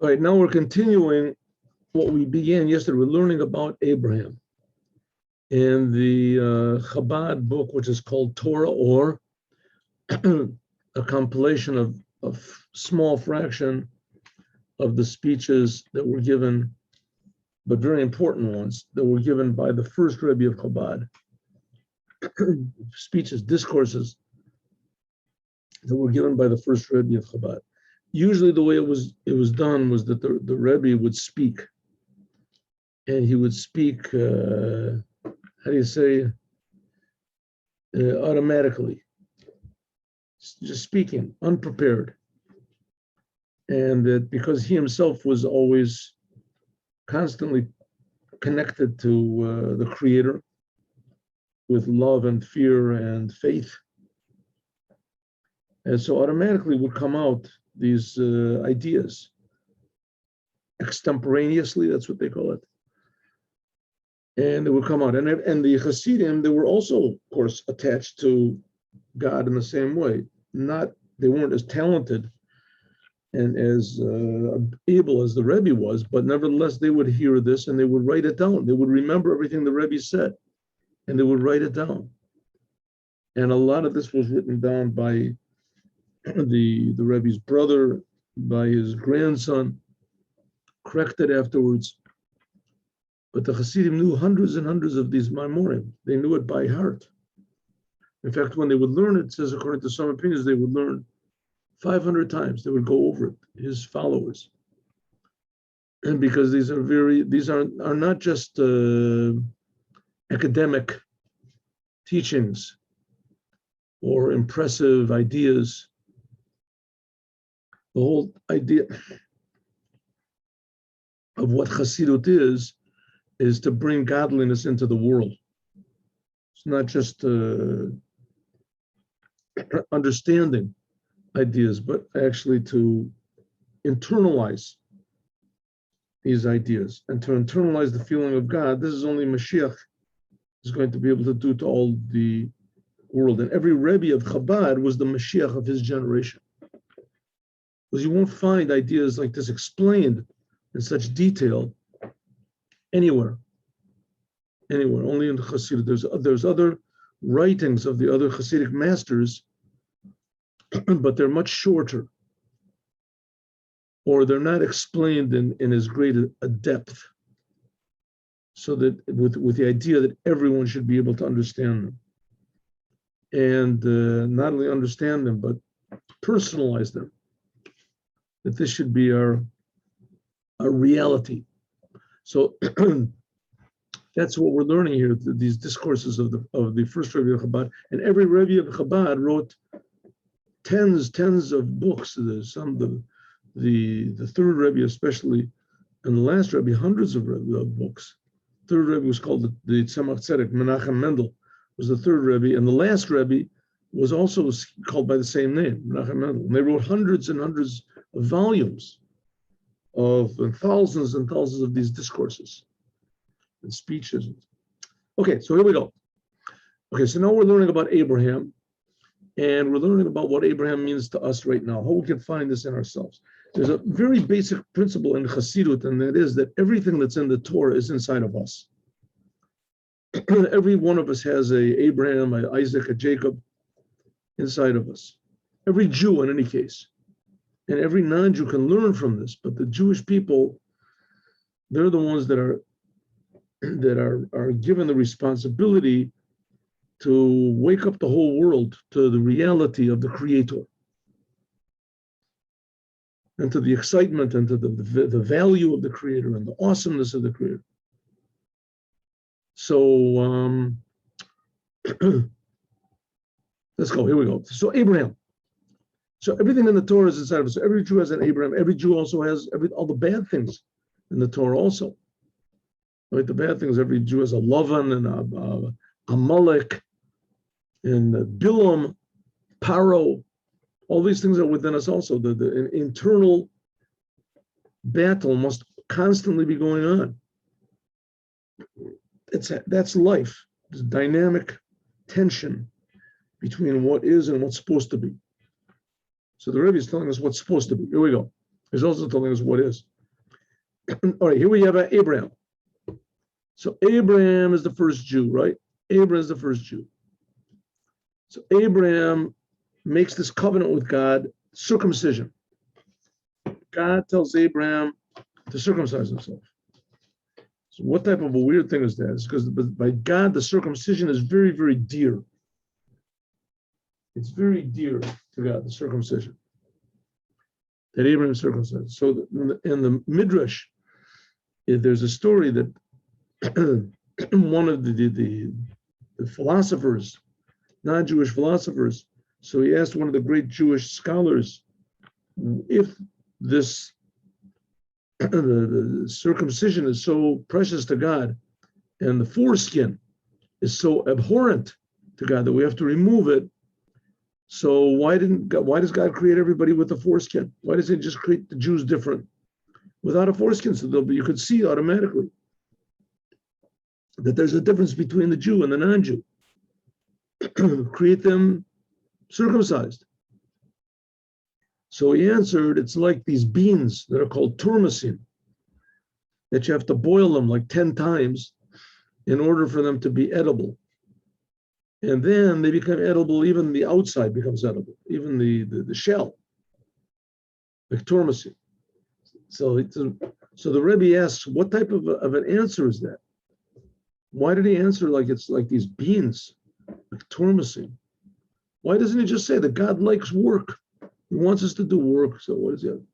All right, now we're continuing what we began yesterday. We're learning about Abraham in the Chabad book, which is called Torah Or, a compilation of small fraction of the speeches that were given, but very important ones, that were given by the first Rebbe of Chabad. Speeches, discourses that were given by the first Rebbe of Chabad. Usually the way it was done was that the Rebbe would speak, and he would speak, automatically, just speaking, unprepared. And that because he himself was always constantly connected to the Creator with love and fear and faith. And so automatically would come out these ideas extemporaneously, that's what they call it. And it would come out. And the Hasidim, they were also, of course, attached to God in the same way. They weren't as talented and as able as the Rebbe was, but nevertheless, they would hear this and they would write it down. They would remember everything the Rebbe said, and they would write it down. And a lot of this was written down by the Rebbe's brother, by his grandson, corrected afterwards. But the Hasidim knew hundreds and hundreds of these Maimorim. They knew it by heart. In fact, when they would learn it, says according to some opinions, they would learn 500 times. They would go over it, his followers. And because these are not just academic teachings or impressive ideas. The whole idea of what Chassidut is to bring godliness into the world. It's not just understanding ideas, but actually to internalize these ideas and to internalize the feeling of God. This is only Moshiach is going to be able to do to all the world. And every Rebbe of Chabad was the Moshiach of his generation. Because you won't find ideas like this explained in such detail anywhere. Only in the Chassidut. There's other writings of the other Hasidic masters, but they're much shorter, or they're not explained in as great a depth, so that with the idea that everyone should be able to understand them, and not only understand them, but personalize them, that this should be our reality. So that's what we're learning here, these discourses of the first Rebbe of Chabad. And every Rebbe of Chabad wrote tens of books. There's the third Rebbe especially, and the last Rebbe, hundreds of books. Third Rebbe was called the Tzemach Tzedek. Menachem Mendel was the third Rebbe, and the last Rebbe was also called by the same name, Menachem Mendel. And they wrote hundreds and hundreds of volumes and thousands of these discourses and speeches. Okay, so here we go. Okay, so now we're learning about Abraham, and we're learning about what Abraham means to us right now, how we can find this in ourselves. There's a very basic principle in Chassidut, and that is that everything that's in the Torah is inside of us. Every one of us has a Abraham, a Isaac, a Jacob inside of us. Every Jew, in any case. And every non-Jew can learn from this, but the Jewish people, they're the ones that are given the responsibility to wake up the whole world to the reality of the Creator, and to the excitement and to the value of the Creator and the awesomeness of the Creator. So let's go. Here we go. So Abraham. So everything in the Torah is inside of us. So every Jew has an Abraham. Every Jew also has all the bad things in the Torah also. Right? The bad things, every Jew has a Lavan and a Amalek and a Bilam, Paro. All these things are within us also. The internal battle must constantly be going on. That's life. This dynamic tension between what is and what's supposed to be. So the Rebbe is telling us what's supposed to be. Here we go. He's also telling us what is. All right, here we have Abraham. So Abraham is the first Jew, right? Abraham is the first Jew. So Abraham makes this covenant with God, circumcision. God tells Abraham to circumcise himself. So what type of a weird thing is that? It's because by God, the circumcision is very, very dear. It's very dear to God, the circumcision. That Abraham circumcised. So in the Midrash, there's a story that one of the philosophers, non-Jewish philosophers, so he asked one of the great Jewish scholars if this the circumcision is so precious to God and the foreskin is so abhorrent to God that we have to remove it. So why does God create everybody with a foreskin? Why doesn't he just create the Jews different without a foreskin? So you could see automatically that there's a difference between the Jew and the non-Jew. Create them circumcised. So he answered, it's like these beans that are called turmasin, that you have to boil them like 10 times in order for them to be edible. And then they become edible, even the outside becomes edible, even the shell, like turmasin. So the Rebbe asks, what type of an answer is that? Why did he answer like it's like these beans, like turmasin? Why doesn't he just say that God likes work? He wants us to do work. So what is that?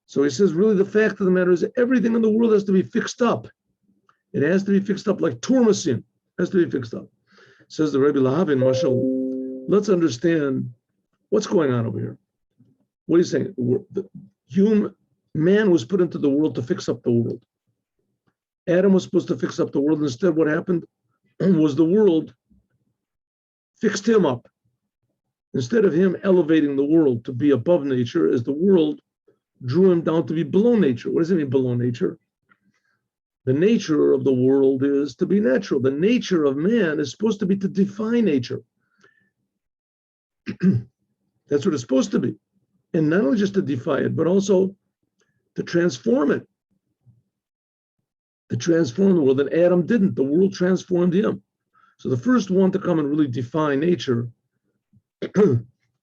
So he says, really, the fact of the matter is that everything in the world has to be fixed up. It has to be fixed up like turmasin. Has to be fixed up. Says the Rebbe Lahavin, Mashal, let's understand what's going on over here. What is he saying? Man was put into the world to fix up the world. Adam was supposed to fix up the world. Instead, what happened was the world fixed him up. Instead of him elevating the world to be above nature, as the world drew him down to be below nature. What does it mean, below nature? The nature of the world is to be natural. The nature of man is supposed to be to defy nature. That's what it's supposed to be. And not only just to defy it, but also to transform it. To transform the world. And Adam didn't. The world transformed him. So the first one to come and really defy nature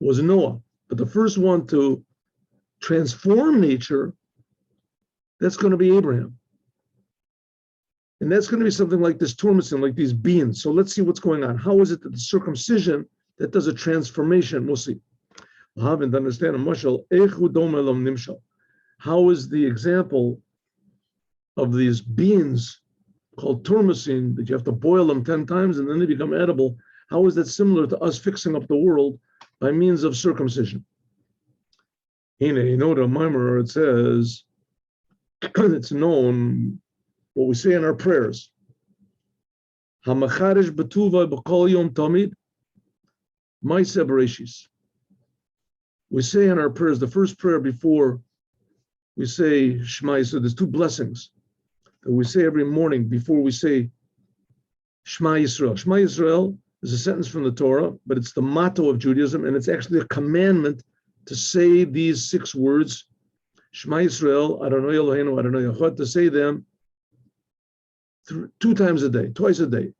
was Noah. But the first one to transform nature, that's going to be Abraham. And that's going to be something like this turmasin, like these beans. So let's see what's going on. How is it that the circumcision that does a transformation? We'll see. How is the example of these beans called turmasin that you have to boil them 10 times and then they become edible? How is that similar to us fixing up the world by means of circumcision? You know the Maimer, it says, it's known, what we say in our prayers. HaMacharish betuva b'kol yom tamid, ma'aseh bereshis. We say in our prayers, the first prayer before we say Shema Yisrael, there's two blessings that we say every morning before we say Shema Yisrael. Shema Yisrael is a sentence from the Torah, but it's the motto of Judaism, and it's actually a commandment to say these 6 words, Shema Yisrael, Adonai Eloheinu, Adonai Echad, to say them 2 times a day, twice a day,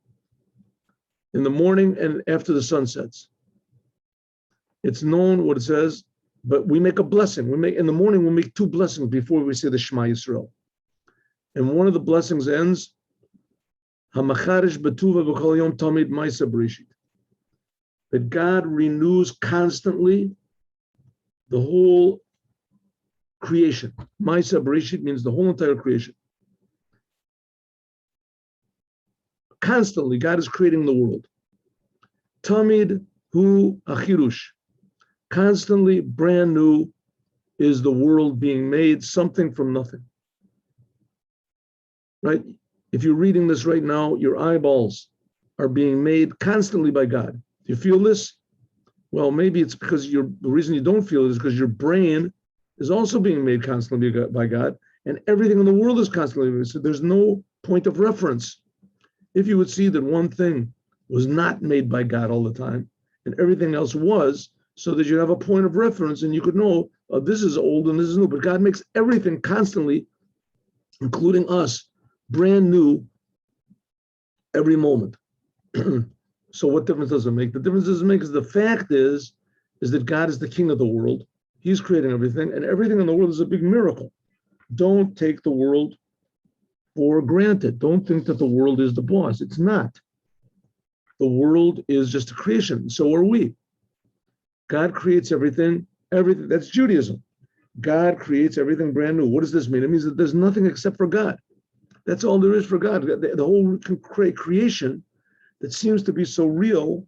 in the morning and after the sun sets. It's known what it says, but we make a blessing. In the morning, we make 2 blessings before we say the Shema Yisrael. And one of the blessings ends, HaMacharish betuva b'kol yom tamid ma'aseh bereshit. That God renews constantly the whole creation. Ma'aseh bereshit means the whole entire creation. Constantly, God is creating the world. Tamid hu achirush. Constantly, brand new is the world being made, something from nothing. Right? If you're reading this right now, your eyeballs are being made constantly by God. Do you feel this? Well, maybe it's because the reason you don't feel it is because your brain is also being made constantly by God, and everything in the world is constantly made. So there's no point of reference. If you would see that one thing was not made by God all the time, and everything else was, so that you have a point of reference and you could know this is old and this is new. But God makes everything constantly, including us, brand new every moment. So what difference does it make? The difference does it make is the fact is that God is the king of the world. He's creating everything, and everything in the world is a big miracle. Don't take the world for granted. Don't think that the world is the boss. It's not. The world is just a creation. So are we. God creates everything. That's Judaism. God creates everything brand new. What does this mean? It means that there's nothing except for God. That's all there is for God. The whole creation that seems to be so real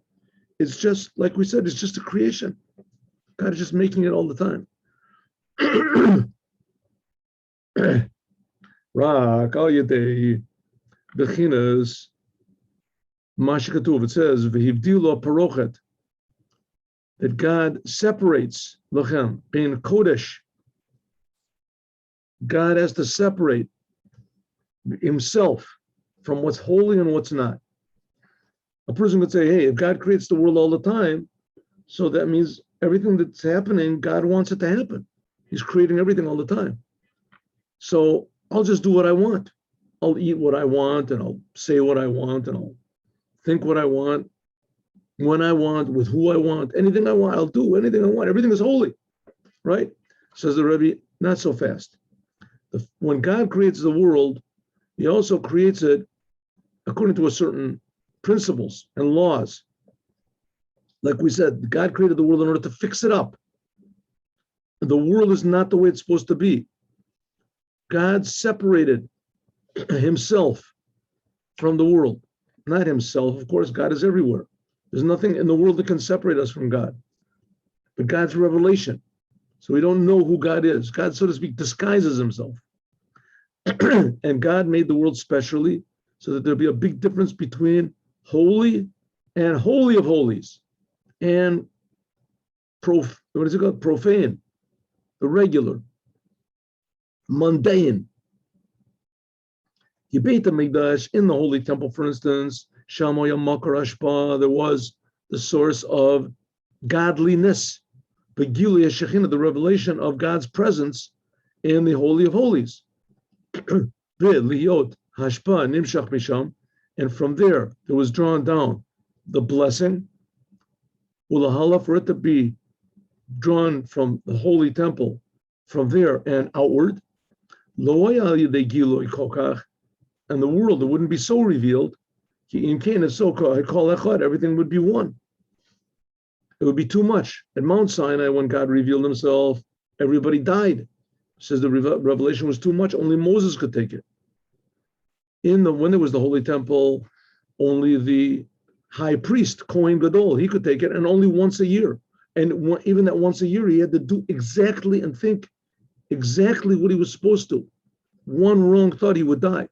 is just, like we said, it's just a creation. God is just making it all the time. Rak al yedei bechinas mashikatuv. It says v'hivdilo parochet, that God separates lachem being kodesh. God has to separate himself from what's holy and what's not. A person could say, hey, if God creates the world all the time, so that means everything that's happening, God wants it to happen. He's creating everything all the time. So I'll just do what I want. I'll eat what I want, and I'll say what I want, and I'll think what I want, when I want, with who I want. Anything I want, I'll do anything I want. Everything is holy, right? Says the Rebbe, not so fast. When God creates the world, he also creates it according to a certain principles and laws. Like we said, God created the world in order to fix it up. The world is not the way it's supposed to be. God separated himself from the world. Not himself, of course, God is everywhere. There's nothing in the world that can separate us from God. But God's revelation. So we don't know who God is. God, so to speak, disguises himself. And God made the world specially so that there'll be a big difference between holy and holy of holies and profane, the regular, mundane. Beit HaMikdash, in the Holy Temple, for instance, Shamoya Makar Ashpa, there was the source of godliness, Begilia Shekhinah, the revelation of God's presence in the Holy of Holies. Liot Hashpa Nimshach Misham, and from there was drawn down the blessing, Ulahala, for it to be drawn from the Holy Temple, from there and outward. And the world, it wouldn't be so revealed. Everything would be one. It would be too much. At Mount Sinai, when God revealed himself, everybody died. It says the revelation was too much. Only Moses could take it. When there was the Holy Temple, only the high priest, Kohen Gadol, he could take it, and only once a year. And even that once a year, he had to do exactly and think exactly what he was supposed to. One wrong thought, he would die.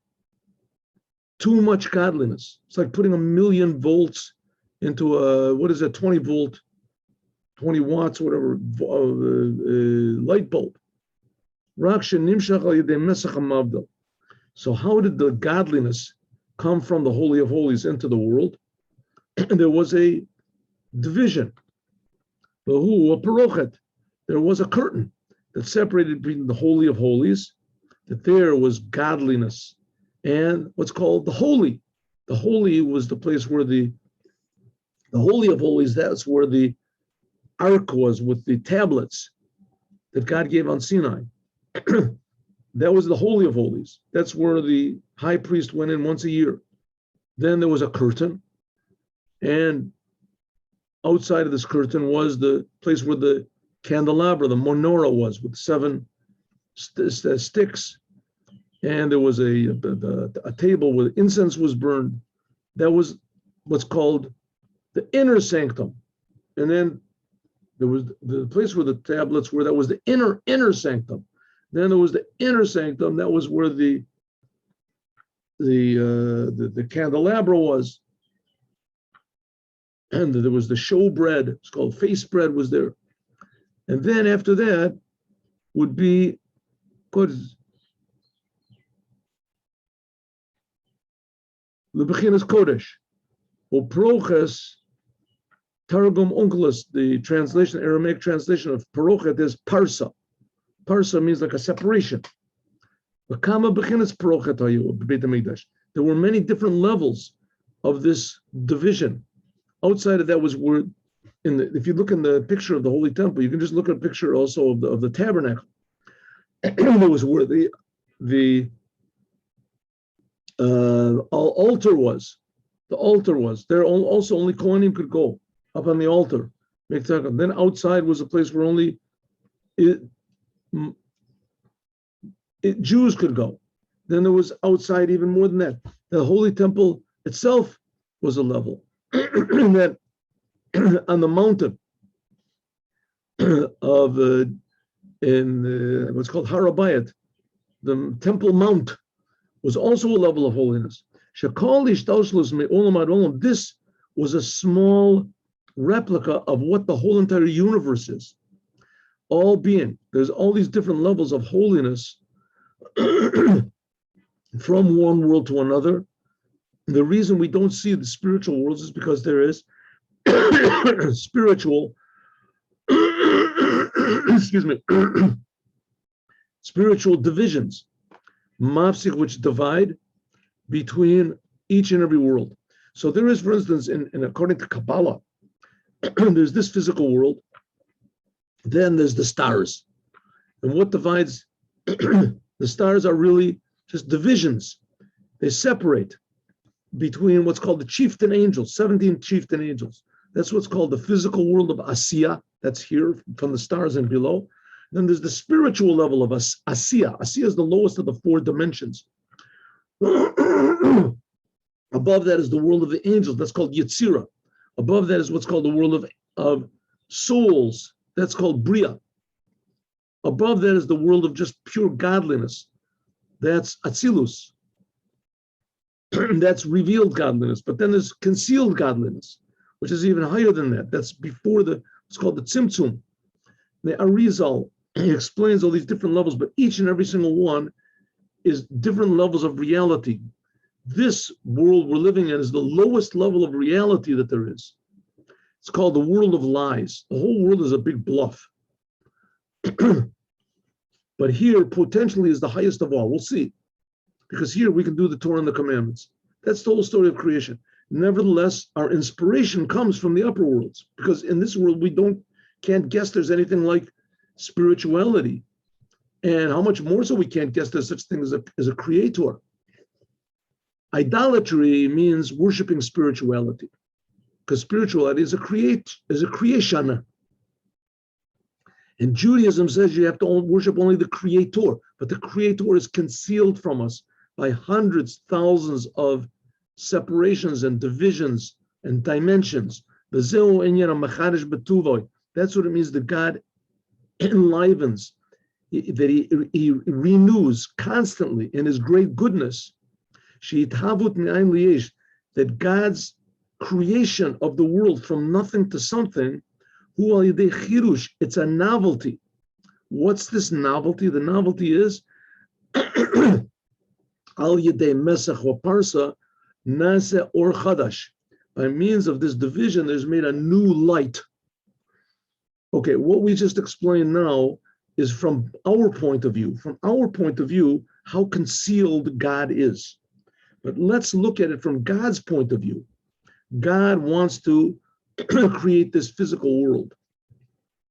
Too much godliness. It's like putting 1,000,000 volts into a, 20 volt, 20 watts, whatever, light bulb. So how did the godliness come from the Holy of Holies into the world? There was a division. There was a curtain that separated between the Holy of Holies, that there was godliness, and what's called the Holy. The Holy was the place where the Holy of Holies, that's where the ark was with the tablets that God gave on Sinai. That was the Holy of Holies. That's where the high priest went in once a year. Then there was a curtain, and outside of this curtain was the place where the candelabra, the menorah, was, with 7 sticks. And there was a table where incense was burned. That was what's called the inner sanctum. And then there was the place where the tablets were, that was the inner sanctum. Then there was the inner sanctum, that was where the candelabra was. And there was the show bread, it's called face bread, was there. And then after that would be Lebechinas Kodesh, Uproches Targum Onkelos, the translation, Aramaic translation of Parochet is Parsa. Parsa means like a separation. There were many different levels of this division. Outside of that was where, if you look in the picture of the Holy Temple, you can just look at a picture also of the tabernacle. There was where the altar was. The altar was. There also only Kohanim could go up on the altar. Then outside was a place where only Jews could go. Then there was outside even more than that. The Holy Temple itself was a level. That on the mountain of what's called Harabayat, the Temple Mount was also a level of holiness. This was a small replica of what the whole entire universe is. All being, there's all these different levels of holiness from one world to another. The reason we don't see the spiritual worlds is because there is spiritual spiritual divisions, mafsik, which divide between each and every world. So there is, for instance, in according to Kabbalah, there's this physical world, then there's the stars. And what divides the stars are really just divisions. They separate between what's called the chieftain angels, 17 chieftain angels. That's what's called the physical world of Asiya. That's here from the stars and below. Then there's the spiritual level of Asiya. Asiya is the lowest of the four dimensions. Above that is the world of the angels. That's called Yetzirah. Above that is what's called the world of souls. That's called Bria. Above that is the world of just pure godliness. That's Atzilus. That's revealed godliness. But then there's concealed godliness, which is even higher than that. That's before it's called the Tzimtzum. The Arizal, he explains all these different levels, but each and every single one is different levels of reality. This world we're living in is the lowest level of reality that there is. It's called the world of lies. The whole world is a big bluff. But here, potentially, is the highest of all. We'll see. Because here we can do the Torah and the commandments. That's the whole story of creation. Nevertheless, our inspiration comes from the upper worlds. Because in this world, we can't guess there's anything like spirituality. And how much more so we can't guess there's such thing as a creator. Idolatry means worshiping spirituality, because spirituality is a creation. And Judaism says you have to worship only the creator, but the creator is concealed from us by hundreds, thousands of separations and divisions and dimensions. That's what it means that God enlivens, that he renews constantly in his great goodness. That God's creation of the world from nothing to something, it's a novelty. What's this novelty? The novelty is al yedei mesach or parsa nase or chadash. By means of this division, there's made a new light. Okay, what we just explained now is from our point of view. From our point of view, how concealed God is. But let's look at it from God's point of view. God wants to create this physical world.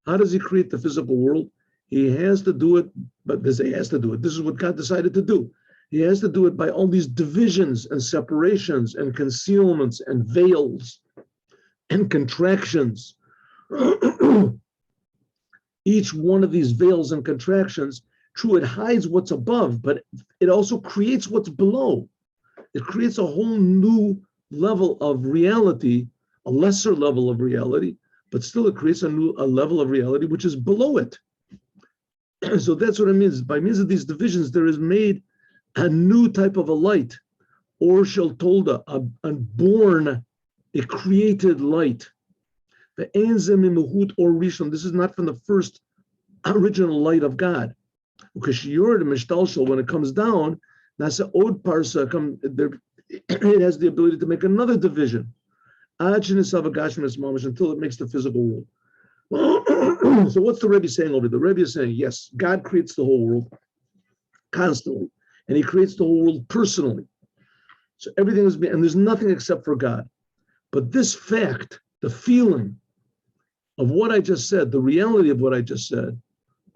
How does he create the physical world? He has to do it, but he has to do it. This is what God decided to do. He has to do it by all these divisions and separations and concealments and veils and contractions. Each one of these veils and contractions, true, it hides what's above, but it also creates what's below. It creates a whole new level of reality, a lesser level of reality, but still it creates a level of reality which is below it. So that's what it means. By means of these divisions, there is made a new type of a light, or shel tolda, a born, a created light. The ein ze mimehut or rishon. This is not from the first original light of God. Because when it comes down, nasa od parsa it has the ability to make another division, until it makes the physical world. So what's the Rebbe saying over there? The Rebbe is saying, yes, God creates the whole world constantly, and he creates the whole world personally. So everything is, and there's nothing except for God. But this fact, the feeling of what I just said, the reality of what I just said,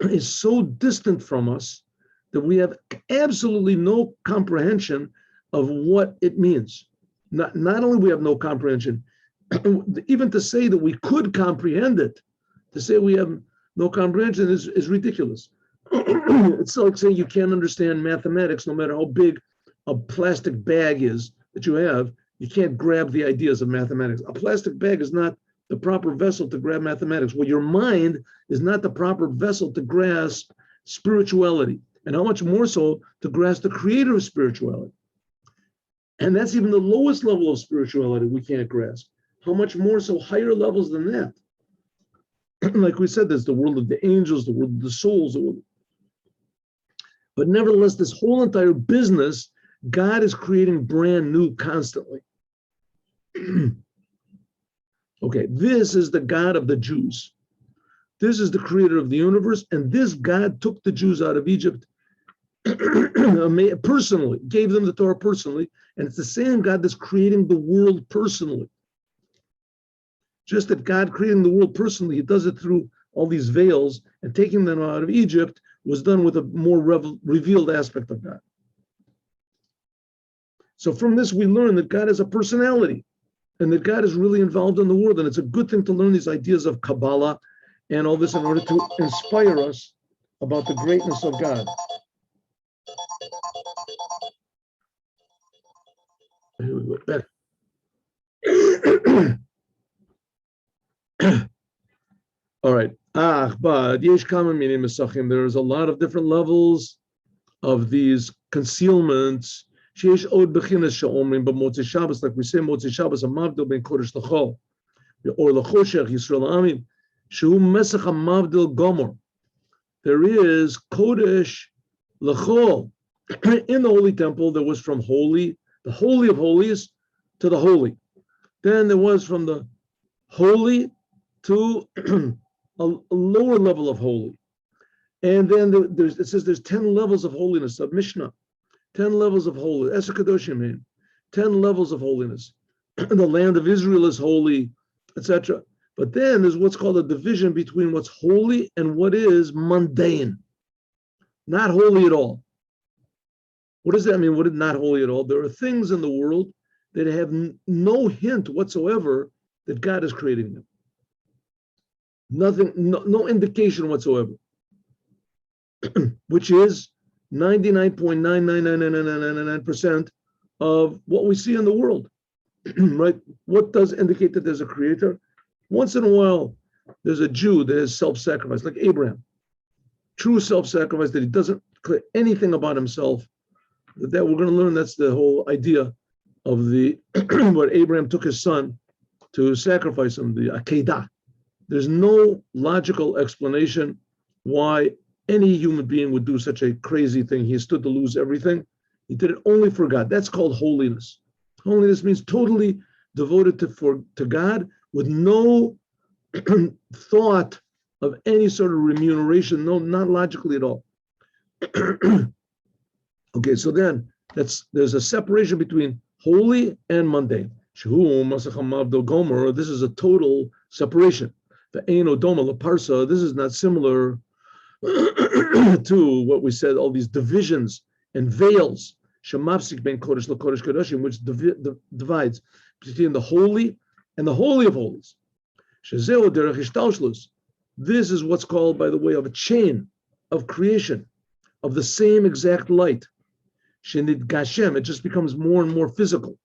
is so distant from us that we have absolutely no comprehension of what it means. Not only we have no comprehension, even to say that we could comprehend it, to say we have no comprehension is ridiculous. It's like saying you can't understand mathematics no matter how big a plastic bag is that you have. You can't grab the ideas of mathematics. A plastic bag is not the proper vessel to grab mathematics. Well, your mind is not the proper vessel to grasp spirituality, and how much more so to grasp the creator of spirituality. And that's even the lowest level of spirituality we can't grasp. How much more so higher levels than that? Like we said, there's the world of the angels, the world of the souls. But nevertheless, this whole entire business, God is creating brand new constantly. Okay, this is the God of the Jews. This is the creator of the universe, and this God took the Jews out of Egypt personally, gave them the Torah personally, and it's the same God that's creating the world personally. Just that God creating the world personally, he does it through all these veils, and taking them out of Egypt was done with a more revealed aspect of God. So from this, we learn that God has a personality, and that God is really involved in the world, and it's a good thing to learn these ideas of Kabbalah and all this in order to inspire us about the greatness of God. Here we go back. All right. But there's a lot of different levels of these concealments. Like we say, Motzei Shabbos, a mavdil ben kodesh l'chol, or l'choshech Yisrael Amim, shehu mesach mavdil gomer. There is kodesh l'chol in the holy temple. There was from holy, the Holy of Holies, to the holy. Then there was from the holy to a lower level of holy. And then it says there's 10 levels of holiness, of Mishnah, 10 levels of holiness, 10 levels of holiness. The land of Israel is holy, etc. But then there's what's called a division between what's holy and what is mundane, not holy at all. What does that mean? What is not holy at all? There are things in the world that have no hint whatsoever that God is creating them. Nothing, no indication whatsoever, which is 99.99999% of what we see in the world, right? What does indicate that there's a creator? Once in a while, there's a Jew that has self-sacrifice, like Abraham. True self-sacrifice, that he doesn't care anything about himself. That we're going to learn, that's the whole idea of the where Abraham took his son to sacrifice him, the Akedah. There's no logical explanation why any human being would do such a crazy thing. He stood to lose everything. He did it only for God. That's called holiness. Holiness means totally devoted to God with no thought of any sort of remuneration, no, not logically at all. Okay, so then there's a separation between holy and mundane. This is a total separation. The Ein Odoma Laparsa, this is not similar to what we said, all these divisions and veils, Shemapsik ben Kodesh LaKodesh Kodashim, which divides between the holy and the Holy of Holies. Shezeo derech ishtalshlus. This is what's called, by the way, of a chain of creation, of the same exact light. Shenid Gashem, it just becomes more and more physical.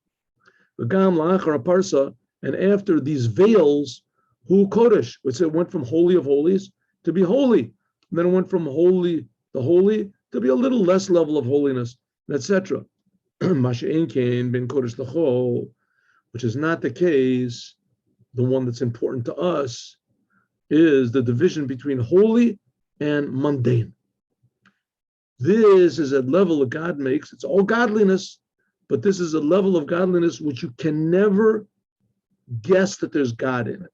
V'gam la'achar aparsa, and after these veils, Hu Kodesh, which it went from Holy of Holies to be holy, and then it went from holy, the holy, to be a little less level of holiness, etc. Masha'en Kain ben Kodesh l'chol, which is not the case. The one that's important to us is the division between holy and mundane. This is a level that God makes. It's all godliness, but this is a level of godliness which you can never guess that there's God in it.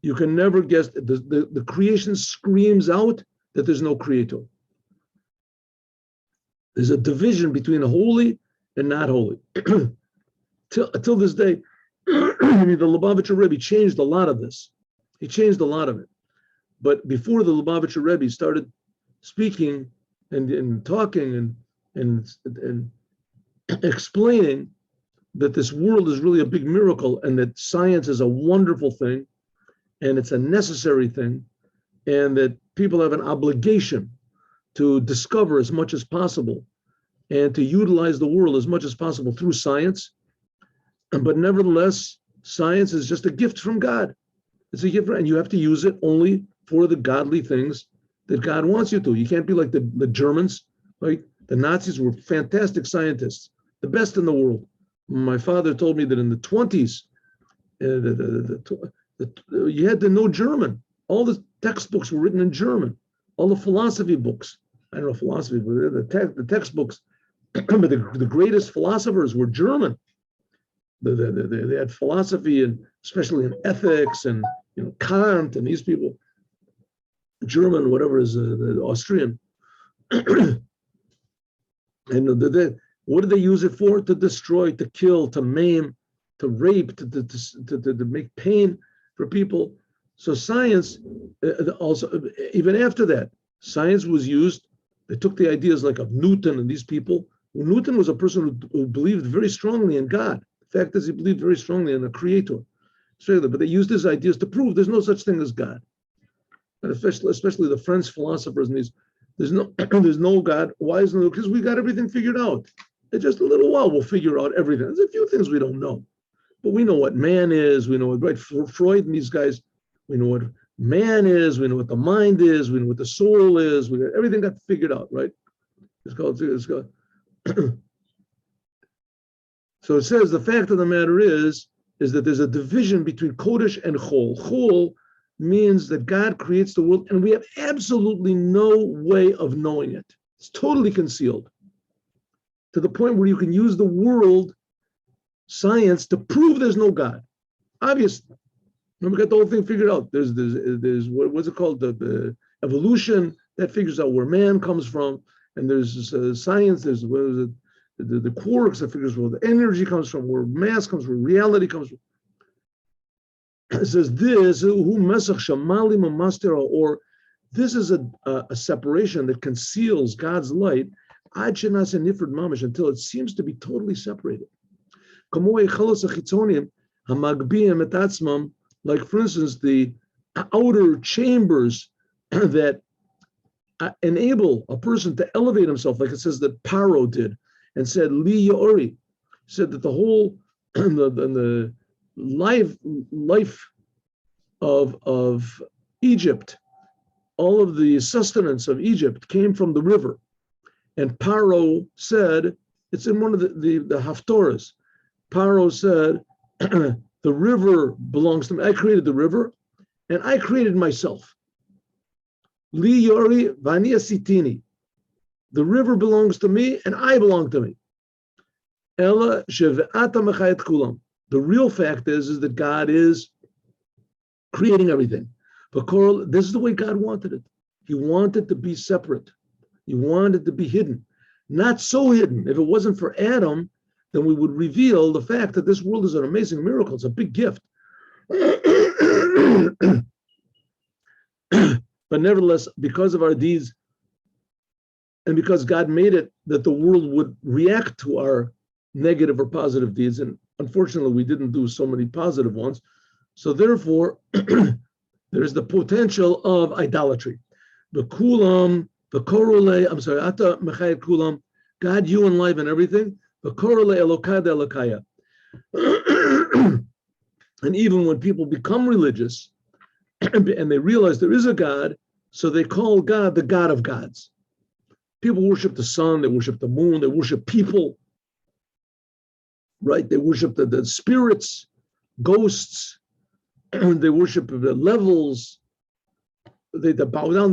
You can never guess. The creation screams out that there's no creator. There's a division between holy and not holy. Till this day, the Lubavitcher Rebbe changed a lot of this. He changed a lot of it. But before the Lubavitcher Rebbe started speaking and talking and explaining that this world is really a big miracle and that science is a wonderful thing and it's a necessary thing, and that people have an obligation to discover as much as possible and to utilize the world as much as possible through science. But nevertheless, science is just a gift from God. It's a gift, and you have to use it only for the godly things that God wants you to. You can't be like the Germans, right? The Nazis were fantastic scientists, the best in the world. My father told me that in the 20s, you had to know German. All the textbooks were written in German. All the philosophy books. I don't know philosophy, but the textbooks. But the greatest philosophers were German. They had philosophy, and especially in ethics, and Kant and these people. German, whatever is the Austrian. And what did they use it for? To destroy, to kill, to maim, to rape, to make pain for people. So science, also, even after that, science was used. They took the ideas like of Newton and these people. Newton was a person who believed very strongly in God. The fact is, he believed very strongly in a creator. But they used his ideas to prove there's no such thing as God. And especially the French philosophers and these, there's no God. Why isn't there? Because we got everything figured out. In just a little while, we'll figure out everything. There's a few things we don't know, but we know what man is. We know what, right? Freud and these guys, we know what man is. We know what the mind is. We know what the soul is. Everything got figured out, right? It's called. So it says the fact of the matter is that there's a division between Kodesh and Chol. Chol means that God creates the world, and we have absolutely no way of knowing it. It's totally concealed, to the point where you can use the world science to prove there's no God. Obviously, we got the whole thing figured out. There's what's it called? The evolution that figures out where man comes from, and there's science. There's the quarks that figures where the energy comes from, where mass comes from, where reality comes from. It says this, or this is a separation that conceals God's light until it seems to be totally separated. Like, for instance, the outer chambers that enable a person to elevate himself, like it says that Paro did, and said, Li Yaori, said that the whole the life of Egypt, all of the sustenance of Egypt came from the river. And Paro said, it's in one of the Haftorahs, Paro said, the river belongs to me. I created the river, and I created myself. Li Yori Vania Sitini. The river belongs to me, and I belong to me. Ella Sheve'ata Mechayet Kulam. The real fact is that God is creating everything. But this is the way God wanted it. He wanted to be separate. He wanted to be hidden. Not so hidden. If it wasn't for Adam, then we would reveal the fact that this world is an amazing miracle. It's a big gift. But nevertheless, because of our deeds, and because God made it that the world would react to our negative or positive deeds, and unfortunately we didn't do so many positive ones, so therefore there's the potential of idolatry. The kulam, the korole, ata mechayet kulam, God, you enliven everything. The korole elokad elokaya. And even when people become religious and they realize there is a God, so they call God the God of gods. People worship the sun, they worship the moon, they worship people, right? They worship the spirits, ghosts, they worship the levels, they bow down,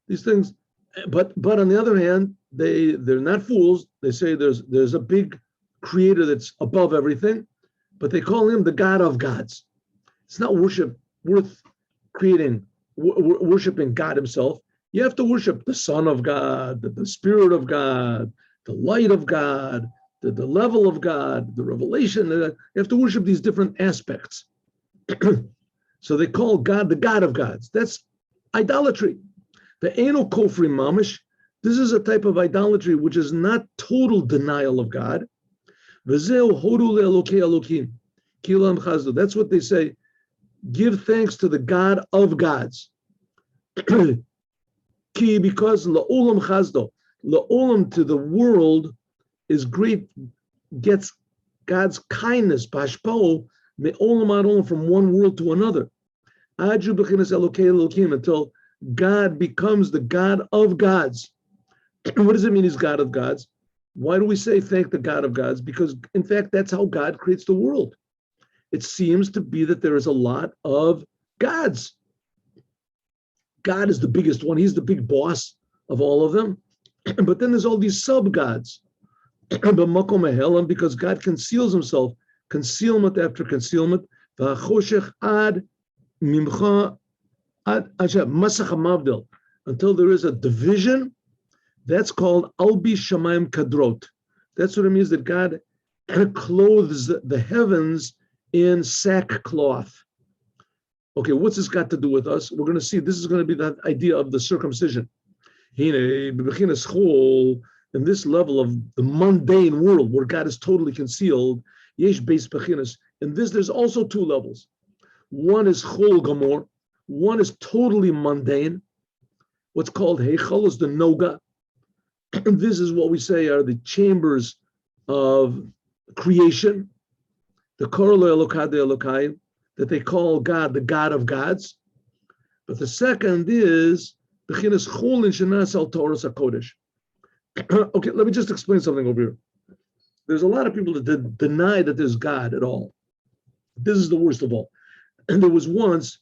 these things. But on the other hand, they're not fools. They say there's a big creator that's above everything, but they call him the God of gods. It's not worship worth creating, worshiping God himself. You have to worship the Son of God, the Spirit of God, the light of God, the level of God, the revelation. You have to worship these different aspects. So they call God the God of gods. That's idolatry. The Eno Kofri Mamish, this is a type of idolatry which is not total denial of God. That's what they say. Give thanks to the God of gods. Because la'olam chazdo, la'olam to the world is great, gets God's kindness, bashpo, me'olam ad from one world to another. Aju b'chinas elokei elokim, until God becomes the God of gods. What does it mean he's God of gods? Why do we say thank the God of gods? Because in fact, that's how God creates the world. It seems to be that there is a lot of gods. God is the biggest one. He's the big boss of all of them. But then there's all these sub-gods. Because God conceals himself, concealment after concealment. Until there is a division, that's called Albi Shamayim Kadrot. That's what it means, that God clothes the heavens in sackcloth. Okay, what's this got to do with us? We're going to see, this is going to be the idea of the circumcision. In this level of the mundane world where God is totally concealed, yesh beis bechinas. In this, there's also two levels. One is chol gamor. One is totally mundane. What's called heichal is the noga. And this is what we say are the chambers of creation, the korlo elokad elokayim, that they call God the God of gods. But the second is bechinas chol in shenas al Torah HaKodesh. Okay, let me just explain something over here. There's a lot of people that deny that there's God at all. This is the worst of all. And there was once,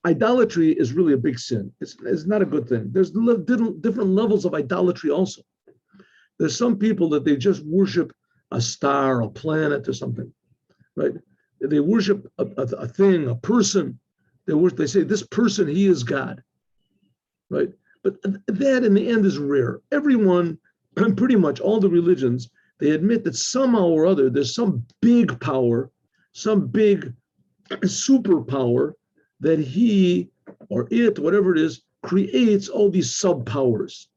idolatry is really a big sin. It's not a good thing. There's different levels of idolatry also. There's some people that they just worship a star, a planet, or something, right? They worship a thing, a person. They say, this person, he is God, right? But that in the end is rare. Everyone, pretty much all the religions, they admit that somehow or other, there's some big power, some big superpower that he or it, whatever it is, creates all these sub-powers.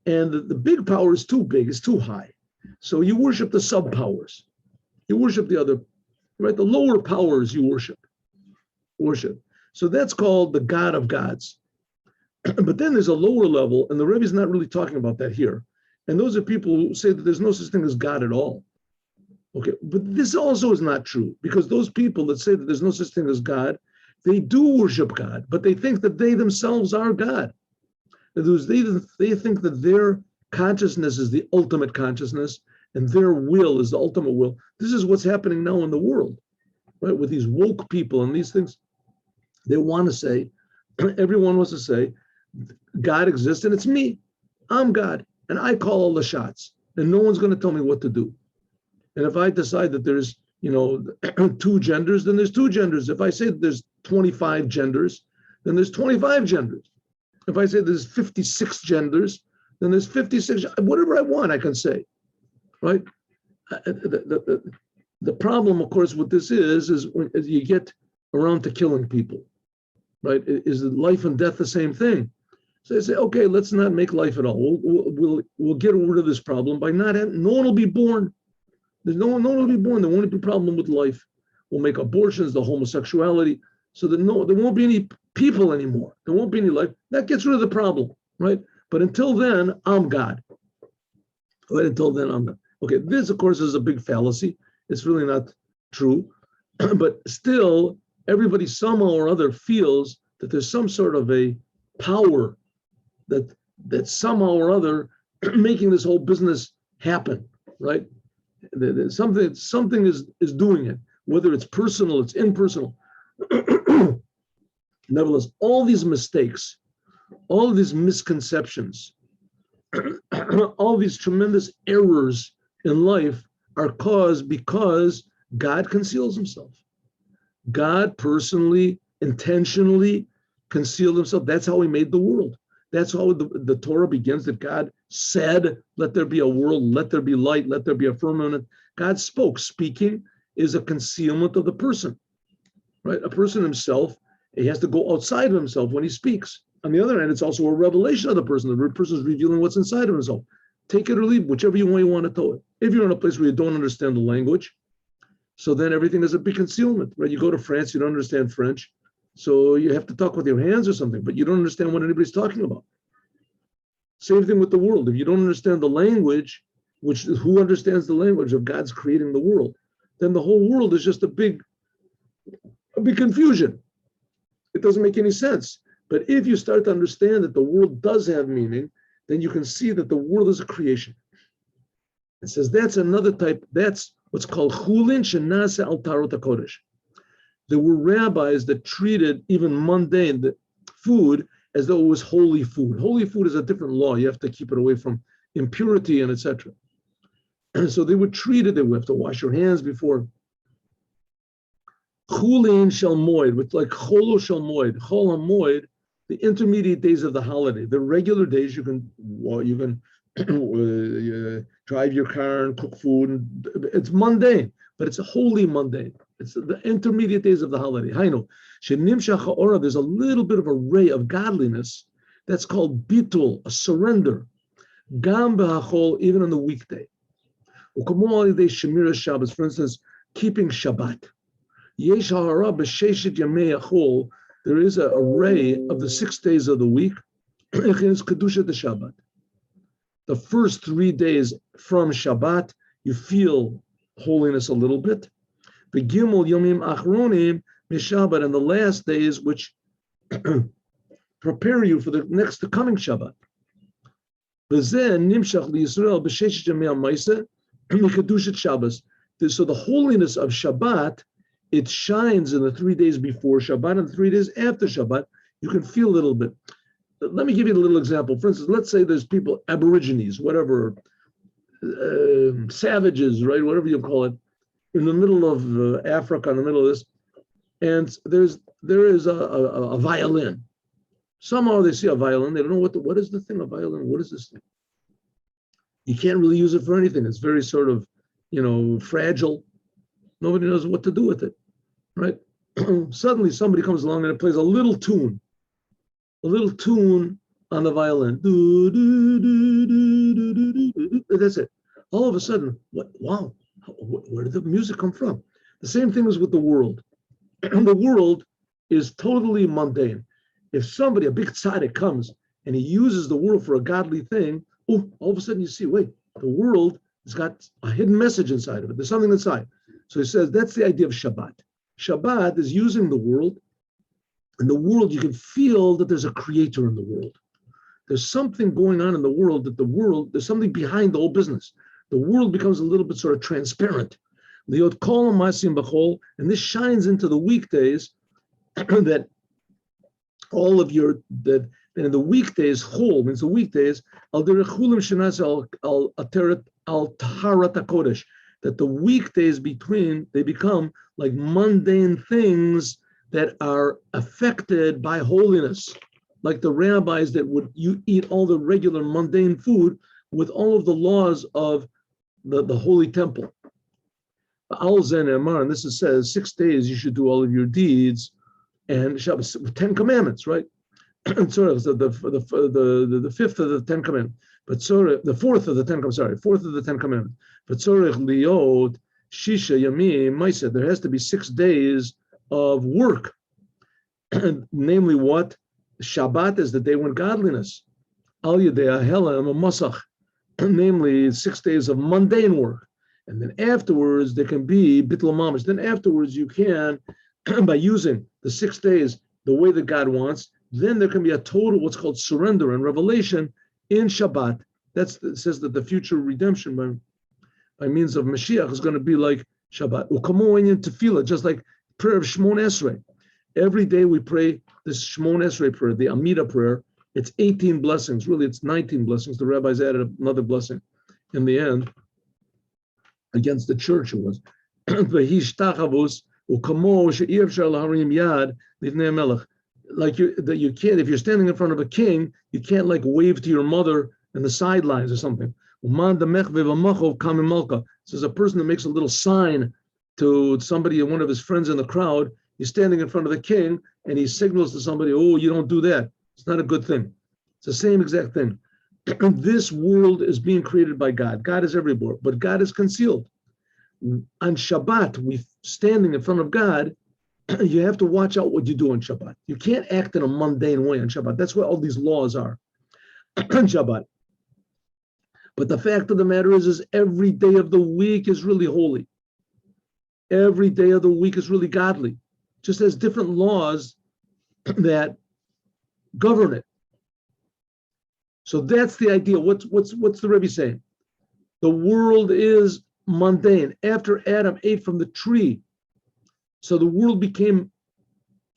And the big power is too big, it's too high. So you worship the sub-powers. You worship the other, right? The lower powers you worship. So that's called the God of gods. But then there's a lower level, and the Rebbe is not really talking about that here. And those are people who say that there's no such thing as God at all. Okay, but this also is not true, because those people that say that there's no such thing as God, they do worship God, but they think that they themselves are God. In other words, they think that their consciousness is the ultimate consciousness, and their will is the ultimate will. This is what's happening now in the world, right? With these woke people and these things. They want to say, everyone wants to say, God exists and it's me. I'm God, and I call all the shots, and no one's going to tell me what to do. And if I decide that there's, two genders, then there's two genders. If I say that there's 25 genders, then there's 25 genders. If I say there's 56 genders, then there's 56. Whatever I want, I can say, right? The problem, of course, with this is when you get around to killing people, right? Is life and death the same thing? So they say, okay, let's not make life at all. We'll get rid of this problem by not having, no one will be born. There's no one will be born. There won't be a problem with life. We'll make abortions, the homosexuality, so that there won't be any people anymore. There won't be any life. That gets rid of the problem, right? But until then, I'm God. Right? Until then, I'm God. Okay, this, of course, is a big fallacy. It's really not true. But still, everybody somehow or other feels that there's some sort of a power that somehow or other making this whole business happen, right? Something is doing it, whether it's personal, it's impersonal. Nevertheless, all these mistakes, all these misconceptions, all these tremendous errors in life are caused because God conceals himself. God personally, intentionally concealed himself. That's how he made the world. That's how the Torah begins, that God said, let there be a world, let there be light, let there be a firmament. God spoke. Speaking is a concealment of the person, right? A person himself, he has to go outside of himself when he speaks. On the other hand, it's also a revelation of the person. The person is revealing what's inside of himself. Take it or leave, whichever way you want to tell it. If you're in a place where you don't understand the language, so then everything is a big concealment, right? You go to France, you don't understand French, so you have to talk with your hands or something, but you don't understand what anybody's talking about. Same thing with the world. If you don't understand the language, who understands the language of God's creating the world, then the whole world is just a big confusion. It doesn't make any sense. But if you start to understand that the world does have meaning, then you can see that the world is a creation. It says that's another type, that's what's called chulin shenase al tarot hakodesh. There were rabbis that treated even mundane food as though it was holy food. Holy food is a different law. You have to keep it away from impurity and etc. And so they would treat it, they would have to wash your hands before. Chulin shel moed, with like cholo shel moed, chol hamoed, the intermediate days of the holiday. The regular days you can drive your car and cook food. It's mundane, but it's a holy mundane. It's the intermediate days of the holiday. Hainu, shenimshach ha'ora, there's a little bit of a ray of godliness that's called bitul, a surrender. Gam b'hachol, even on the weekday. U'kamo alidei shemira Shabbos, for instance, keeping Shabbat. Yesh ha'ara b'sheshet yamei achol, there is a ray of the 6 days of the week. It's kedusha de Shabbat. The first 3 days from Shabbat, you feel holiness a little bit. The Gimel Yomim Achronim Mishabbat, and the last days which prepare you for the coming Shabbat. So the holiness of Shabbat, it shines in the 3 days before Shabbat and 3 days after Shabbat. You can feel a little bit. Let me give you a little example. For instance, let's say there's people, Aborigines, whatever, savages, right? Whatever you call it, in the middle of Africa, in the middle of this, and there is a violin. Somehow they see a violin. They don't know what is the thing, a violin? What is this thing? You can't really use it for anything. It's very sort of, fragile. Nobody knows what to do with it, right? Suddenly somebody comes along and it plays a little tune on the violin. That's it. All of a sudden, wow, where did the music come from? The same thing is with the world. The world is totally mundane. If somebody, a big tzaddik, comes and he uses the world for a godly thing, all of a sudden you see, wait, the world has got a hidden message inside of it. There's something inside. So he says that's the idea of Shabbat. Shabbat is using the world. In the world, you can feel that there's a creator in the world. There's something going on in the world there's something behind the whole business. The world becomes a little bit sort of transparent. And this shines into the weekdays that all of that in the weekdays, chol means the weekdays, that the weekdays they become like mundane things that are affected by holiness, like the rabbis that you eat all the regular mundane food with all of the laws of the holy temple. And this says 6 days you should do all of your deeds, and Shabbos, 10 commandments, right? So the fifth of the 10 commandments, but the fourth of the 10 commandments. But liot shisha yamim ma'aseh, there has to be 6 days of work, namely what? Shabbat is the day when godliness. Al yedei helam masach, namely 6 days of mundane work, and then afterwards there can be bittul mamish. Then afterwards you can, by using the 6 days the way that God wants, then there can be a total what's called surrender and revelation in Shabbat. It says that the future redemption by means of Moshiach is going to be like Shabbat. Tefillah, just like prayer of Shmon Esrei. Every day we pray this Shmon Esrei prayer, the Amida prayer. It's 18 blessings. Really, it's 19 blessings. The rabbis added another blessing in the end against the church. It was Like you can't, if you're standing in front of a king, you can't like wave to your mother in the sidelines or something. So as a person that makes a little sign to somebody, one of his friends in the crowd, he's standing in front of the king and he signals to somebody, oh, you don't do that. It's not a good thing. It's the same exact thing. This world is being created by God. God is everywhere, but God is concealed. On Shabbat, we standing in front of God, you have to watch out what you do on Shabbat. You can't act in a mundane way on Shabbat. That's what all these laws are on Shabbat. But the fact of the matter is every day of the week is really holy. Every day of the week is really godly. Just has different laws that govern it. So that's the idea. What's the Rebbe saying? The world is mundane. After Adam ate from the tree, so the world became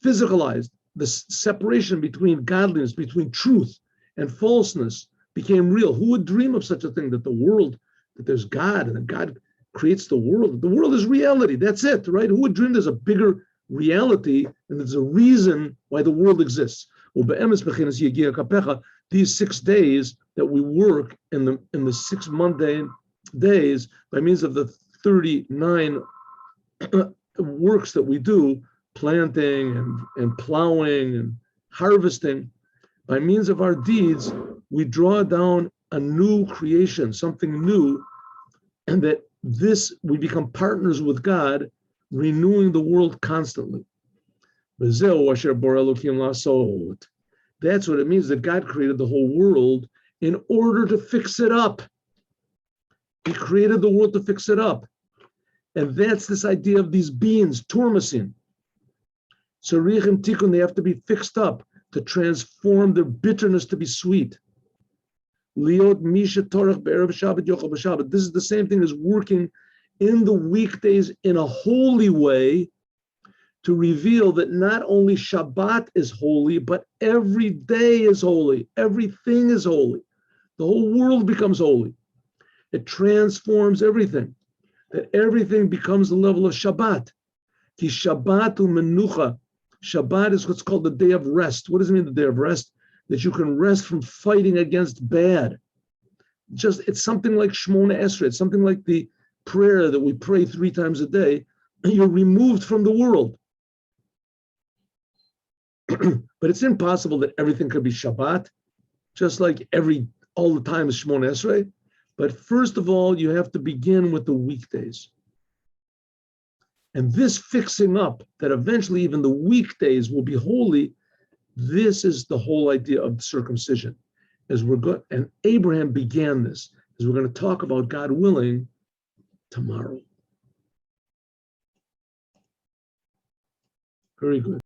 physicalized. The separation between godliness, between truth and falseness became real. Who would dream of such a thing, that the world, that there's God and that God creates the world? The world is reality. That's it, right? Who would dream there's a bigger reality and there's a reason why the world exists? These 6 days that we work in the 6 mundane days, by means of the 39 works that we do, planting and plowing and harvesting, by means of our deeds, we draw down a new creation, something new, and that this, we become partners with God, renewing the world constantly. That's what it means, that God created the whole world in order to fix it up. He created the world to fix it up. And that's this idea of these beings, turmasin. Tzarich tikun, they have to be fixed up to transform their bitterness to be sweet. Liot misha torach be'erev Shabbat yochel b'Shabbat. This is the same thing as working in the weekdays in a holy way, to reveal that not only Shabbat is holy, but every day is holy. Everything is holy. The whole world becomes holy. It transforms everything. That everything becomes the level of Shabbat. Ki Shabbat u'menucha. Shabbat is what's called the day of rest. What does it mean, the day of rest? That you can rest from fighting against bad. It's something like Shmona Esrei. It's something like the prayer that we pray 3 times a day. You're removed from the world. But it's impossible that everything could be Shabbat, just like all the time is Shmona Esrei. But first of all, you have to begin with the weekdays. And this fixing up, that eventually even the weekdays will be holy, this is the whole idea of circumcision. And Abraham began this, as we're going to talk about, God willing, tomorrow. Very good.